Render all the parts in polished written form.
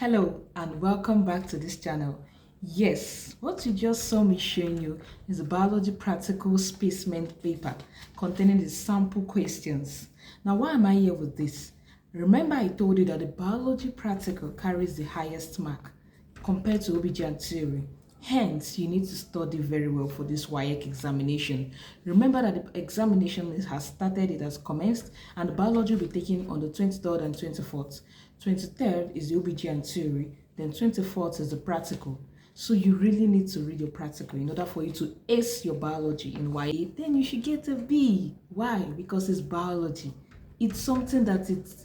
Hello and welcome back to this channel. Yes, what you just saw me showing you is a biology practical specimen paper containing the sample questions. Now, why am I here with this? Remember I told you that the biology practical carries the highest mark compared to OBGYN theory. Hence, you need to study very well for this WAEC examination. Remember that the examination has started, it has commenced, and the biology will be taken on the 23rd and 24th. 23rd is the OBGYN theory, then 24th is the practical. So you really need to read your practical in order for you to ace your biology in WAEC. Then you should get a B. Why? Because it's biology. It's something that it's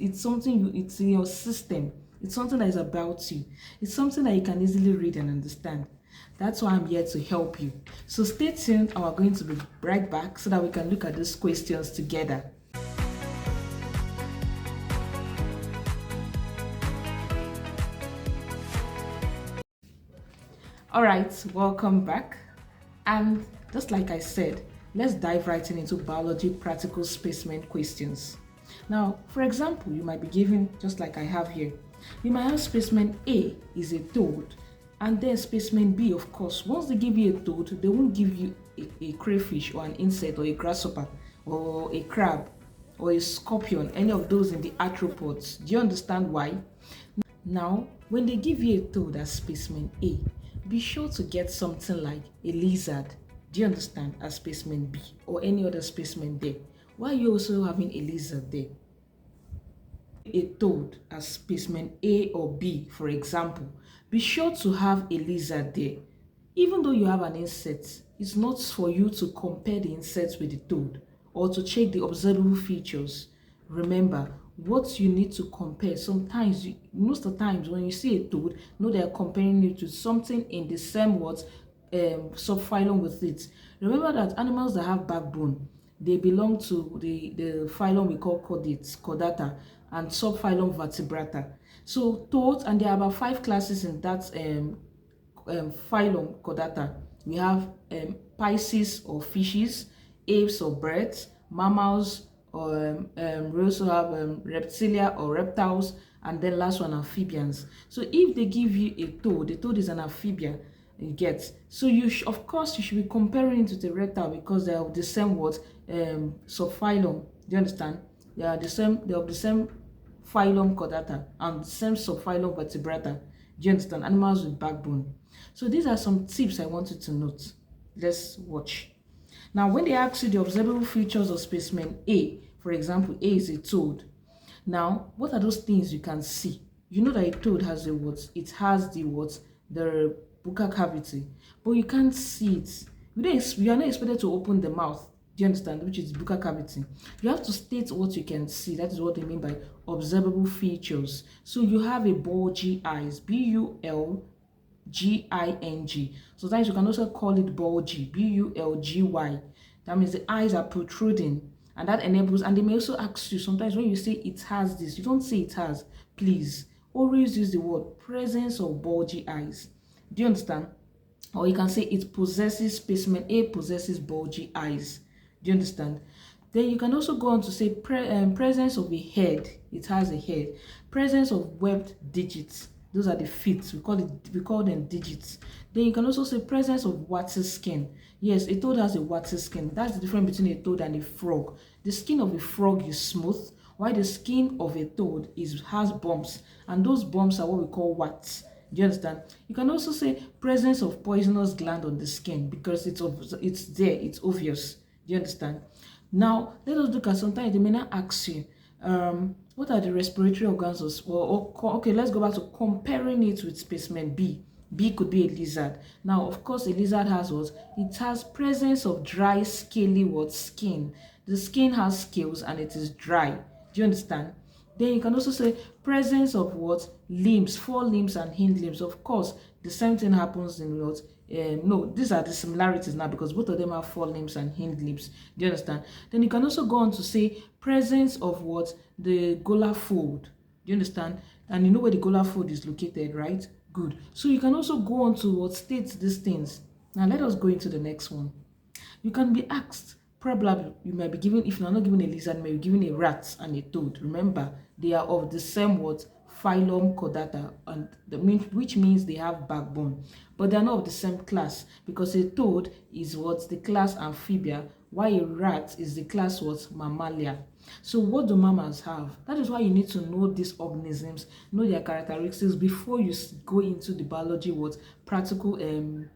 in your system. It's something that is about you. It's something that you can easily read and understand. That's why I'm here to help you. So stay tuned and we're going to be right back so that we can look at these questions together. Alright, welcome back. And just like I said, let's dive right into biology practical specimen questions. Now, for example, you might be given, just like I have here, you might have specimen A is a toad, and then specimen B, of course. Once they give you a toad, they won't give you a crayfish or an insect or a grasshopper or a crab or a scorpion, any of those in the arthropods. Do you understand why? Now, when they give you a toad as specimen A, be sure to get something like a lizard. Do you understand? As specimen B or any other specimen there. Why are you also having a lizard there? A toad as specimen A or B, for example, be sure to have a lizard there. Even though you have an insect, it's not for you to compare the insect with the toad or to check the observable features. Remember, what you need to compare, sometimes, most of the times when you see a toad, know they are comparing it to something in the same subphylum with it. Remember that animals that have backbone, they belong to the phylum we call chordata, and subphylum vertebrata. So toads, and there are about 5 classes in that phylum chordata. We have Pisces or fishes, apes or birds, mammals, or we also have reptilia or reptiles, and then last one, amphibians. So if they give you a toad, the toad is an amphibian, you get. So of course you should be comparing it to the reptile because they are of the same subphylum. Do you understand? They are of the same phylum chordata and the same subphylum vertebrata. Do you understand? Animals with backbone. So these are some tips I wanted to note. Let's watch. Now, when they ask you the observable features of specimen A, for example, A is a toad. Now, what are those things you can see? You know that a toad has the what? It has the what? The buccal cavity, but you can't see it. You are not expected to open the mouth. Do you understand? Which is buccal cavity. You have to state what you can see. That is what they mean by observable features. So you have a bulgy eyes, bulging. Sometimes you can also call it bulgy, bulgy. That means the eyes are protruding, and that enables. And they may also ask you sometimes when you say it has this, you don't say it has. Please always use the word presence of bulgy eyes. Do you understand? Or you can say it possesses, specimen A possesses bulgy eyes. Do you understand? Then you can also go on to say presence of a head. It has a head. Presence of webbed digits. Those are the feet. We call them digits. Then you can also say presence of waxy skin. Yes, a toad has a waxy skin. That's the difference between a toad and a frog. The skin of a frog is smooth, while the skin of a toad has bumps, and those bumps are what we call warts. Do you understand? You can also say presence of poisonous gland on the skin because it's there, it's obvious. Do you understand? Now, let us look at, sometimes they may not ask you, what are the respiratory organs okay, let's go back to comparing it with specimen B. B could be a lizard. Now, of course, a lizard has what? It has presence of dry, scaly skin. The skin has scales and it is dry. Do you understand? Then you can also say presence of what? Limbs, 4 limbs and hind limbs. Of course, the same thing happens in what? No, these are the similarities now because both of them have 4 limbs and hind limbs. Do you understand? Then you can also go on to say presence of what? The golar fold. Do you understand? And you know where the golar fold is located, right? Good. So you can also go on to what states these things. Now let us go into the next one. You can be asked, probably you might be given, if you're not given a lizard, you may be given a rat and a toad. Remember, they are of the same phylum Chordata, and which means they have backbone, but they are not of the same class, because a toad is what the class Amphibia, while a rat is the class what Mammalia. So what do mammals have? That is why you need to know these organisms, know their characteristics before you go into the biology what practical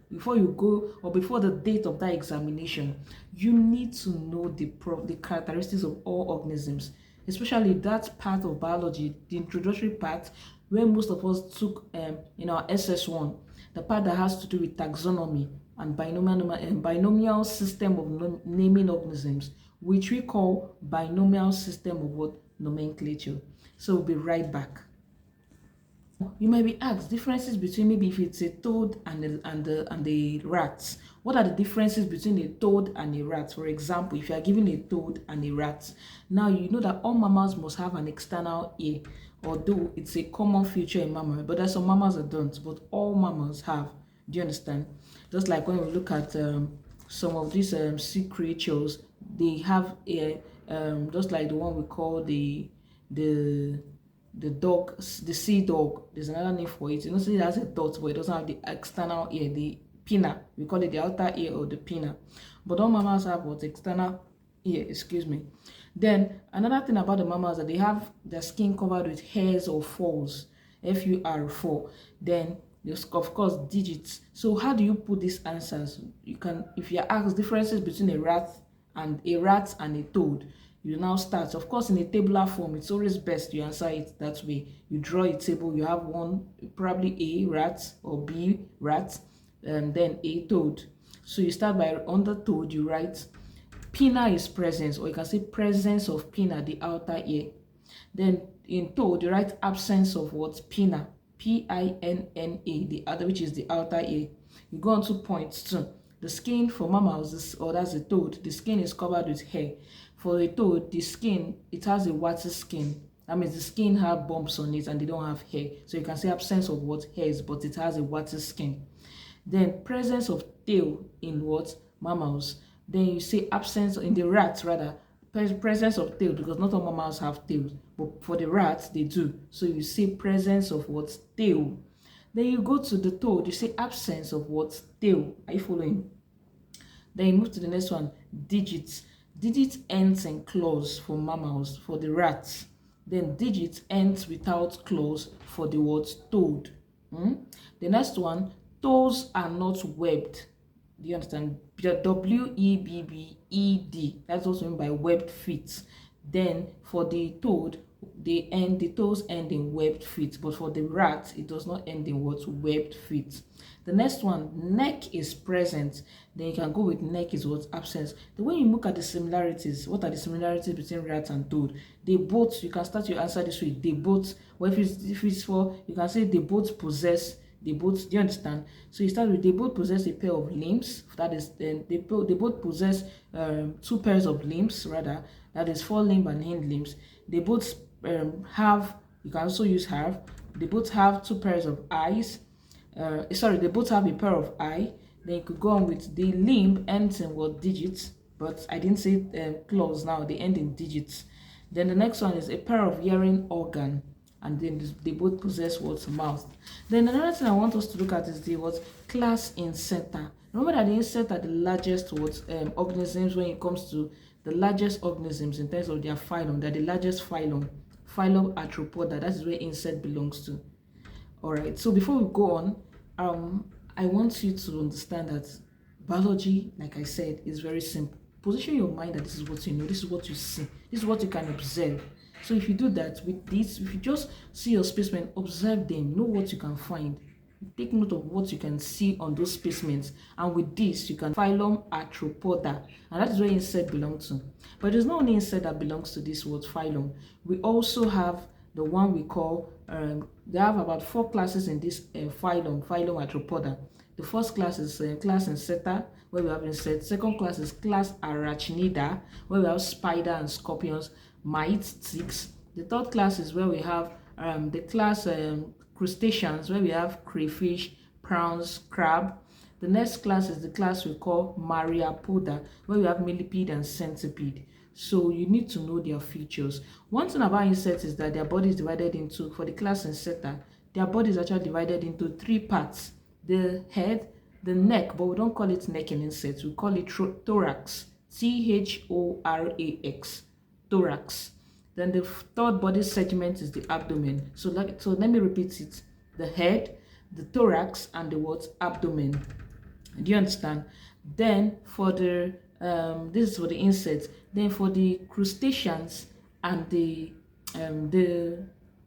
before you go, or before the date of that examination. You need to know the characteristics of all organisms, especially that part of biology, the introductory part, where most of us took in our SS1, the part that has to do with taxonomy and binomial system of naming organisms, which we call binomial system of what nomenclature. So we'll be right back. You might be asked differences between, maybe if it's a toad and the rats. What are the differences between a toad and a rat? For example, if you are given a toad and a rat, now you know that all mammals must have an external ear, although it's a common feature in mammals, but there's some mammals that don't, but all mammals have. Do you understand? Just like when we look at some of these sea creatures, they have a just like the one we call the dog, the sea dog. There's another name for it. You know, so it has a dot, but it doesn't have the external ear, the pinna. We call it the outer ear or the pinna. But all mammals have what external ear, excuse me. Then another thing about the mammals, that they have their skin covered with hairs or furs, FUR4. Then there's of course digits. So how do you put these answers? You can, if you're asked differences between a rat and a toad, you now start, of course, in a tabular form. It's always best you answer it that way. You draw a table, you have one, probably A rat or B rat, and then a toad. So you start by, under toad, you write pinna is presence, or you can say presence of pinna, the outer ear. Then in toad, you write absence of what? Pinna, PINNA, the other, which is the outer ear. You go on to point 2. The skin for mammals, or that's a toad, the skin is covered with hair. For a toad, the skin, it has a waxy skin. That means the skin have bumps on it and they don't have hair. So you can say absence of what? Hairs, but it has a waxy skin. Then presence of tail in what? Mammals. Then you say absence, in the rats rather, presence of tail, because not all mammals have tails, but for the rats they do. So you say presence of what? Tail. Then you go to the toad, you say absence of what? Tail. Are you following? Then you move to the next one, digits. Digit ends in claws for mammals, for the rats. Then digit ends without claws for the word toad. The next one, toes are not webbed. Do you understand? WEBBED. That's also meant by webbed feet. Then for the toad, the toes end in webbed feet, but for the rat, it does not end in what? Webbed feet. The next one, neck is present. Then you can go with neck is what? Absence. The way you look at the similarities, what are the similarities between rat and toad? They both, you can start your answer this way. They both, well, if it's for, you can say they both possess. They both, do you understand? So you start with, they both possess a pair of limbs. That is, then they both possess 2 pairs of limbs, rather. That is 4 limb and hind limbs. They both have, you can also use have. They both have 2 pairs of eyes. They both have a pair of eye. Then you could go on with the limb ends in what? Digits, but I didn't say claws. Now they end in digits. Then the next one is a pair of hearing organ, and then they both possess what? Mouth. Then another thing I want us to look at is the what? Class Insecta. Remember that the insects are the largest organisms when it comes to the largest organisms in terms of their phylum. They're the largest phylum Arthropoda. That is where insect belongs to. All right, so before we go on, I want you to understand that biology, like I said, is very simple. Position your mind that this is what you know, this is what you see, this is what you can observe. So if you do that with this, if you just see your specimen, observe them, know what you can find, take note of what you can see on those specimens, and with this you can phylum Arthropoda, and that is where insect belongs to. But there's not only insect that belongs to this word phylum. We also have the one we call they have about 4 classes in this phylum Arthropoda. The first class is class Insecta, where we have insects. Second class is class Arachnida, where we have spider and scorpions, mites, ticks. The third class is where we have the class crustaceans, where we have crayfish, prawns, crab. The next class is the class we call Myriapoda, where we have millipede and centipede. So you need to know their features. One thing about insects is that their body is divided into, for the class Insecta, their body is actually divided into 3 parts. The head, the neck, but we don't call it neck in insects, we call it thorax, Thorax, thorax. Then the third body segment is the abdomen. So let me repeat it: the head, the thorax, and the what? Abdomen. Do you understand? Then for the this is for the insects. Then for the crustaceans and the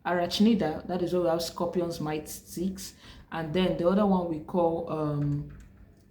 arachnida, that is where we have scorpions, mites, ticks, and then the other one we call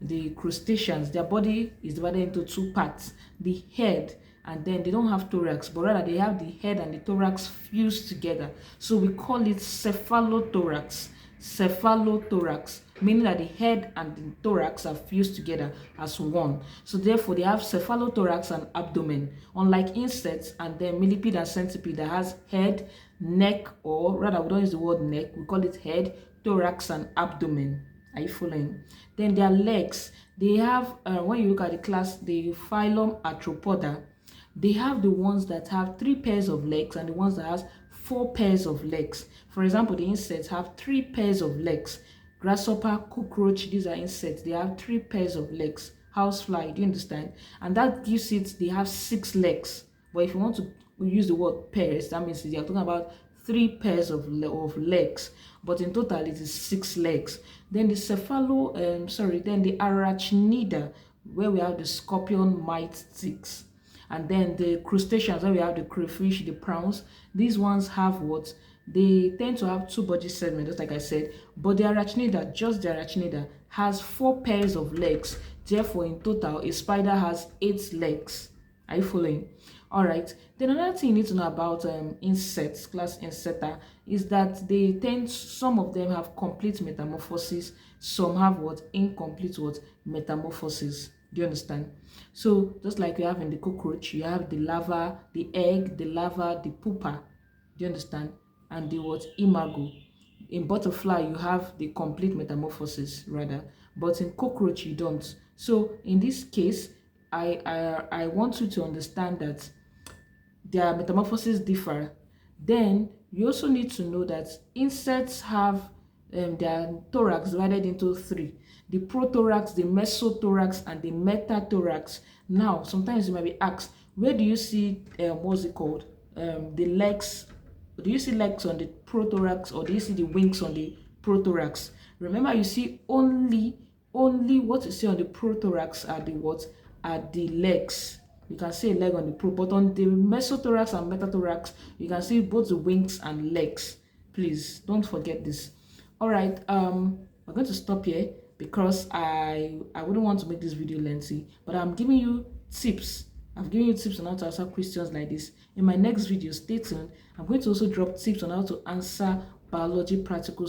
the crustaceans. Their body is divided into 2 parts: the head, and then they don't have thorax, but rather they have the head and the thorax fused together. So we call it cephalothorax. Cephalothorax, meaning that the head and the thorax are fused together as one. So therefore they have cephalothorax and abdomen, unlike insects and then millipede and centipede that has head, neck, or rather we don't use the word neck, we call it head, thorax, and abdomen. Are you following? Then their legs, they have when you look at the class, the phylum Arthropoda, they have the ones that have 3 pairs of legs and the ones that has 4 pairs of legs. For example, the insects have 3 pairs of legs. Grasshopper, cockroach, these are insects. They have 3 pairs of legs. Housefly, do you understand? And that gives it, they have 6 legs. But if you want to use the word pairs, that means they are talking about 3 pairs of legs. But in total, it is 6 legs. Then the then the arachnida, where we have the scorpion, mite, ticks. And then the crustaceans, where we have the crayfish, the prawns. These ones have what? They tend to have 2 body segments, just like I said. But the arachnida, just the arachnida, has 4 pairs of legs. Therefore, in total, a spider has 8 legs. Are you following? All right. Then another thing you need to know about insects, class Insecta, is that they tend, some of them have complete metamorphosis. Some have what? Incomplete what? Metamorphosis. Do you understand? So just like you have in the cockroach, you have the larva, the egg, the larva, the pupa. Do you understand? And the what? Imago. In butterfly, you have the complete metamorphosis rather, but in cockroach you don't. So in this case, I want you to understand that their metamorphosis differ. Then you also need to know that insects have their thorax divided into 3: the prothorax, the mesothorax, and the metathorax. Now sometimes you might be asked, where do you see what's it called, the legs? Do you see legs on the prothorax, or do you see the wings on the prothorax? Remember, you see only what you see on the prothorax are the what? Are the legs. You can see a leg on the but on the mesothorax and metathorax, you can see both the wings and legs. Please don't forget this. All right, we're going to stop here because I wouldn't want to make this video lengthy, but I'm giving you tips. I've given you tips on how to answer questions like this. In my next video, stay tuned. I'm going to also drop tips on how to answer biology practical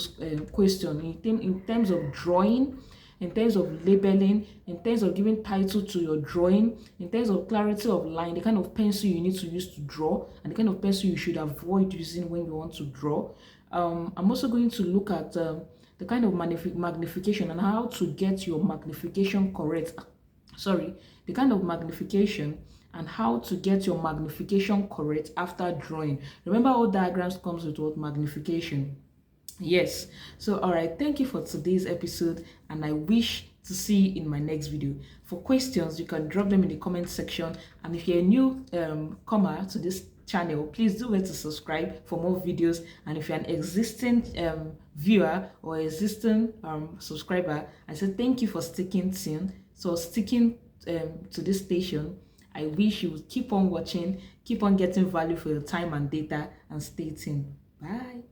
question in terms of drawing, in terms of labeling, in terms of giving title to your drawing, in terms of clarity of line, the kind of pencil you need to use to draw, and the kind of pencil you should avoid using when you want to draw. I'm also going to look at the kind of magnification and how to get your magnification correct. The kind of magnification and how to get your magnification correct after drawing. Remember, all diagrams comes with what? Magnification. Yes. So all right, thank you for today's episode, and I wish to see you in my next video. For questions, you can drop them in the comment section, and if you're a new comer to this channel, please do wait to subscribe for more videos. And if you're an existing viewer or existing subscriber, I said thank you for sticking to this station. I wish you would keep on watching, keep on getting value for your time and data, and stay tuned. Bye.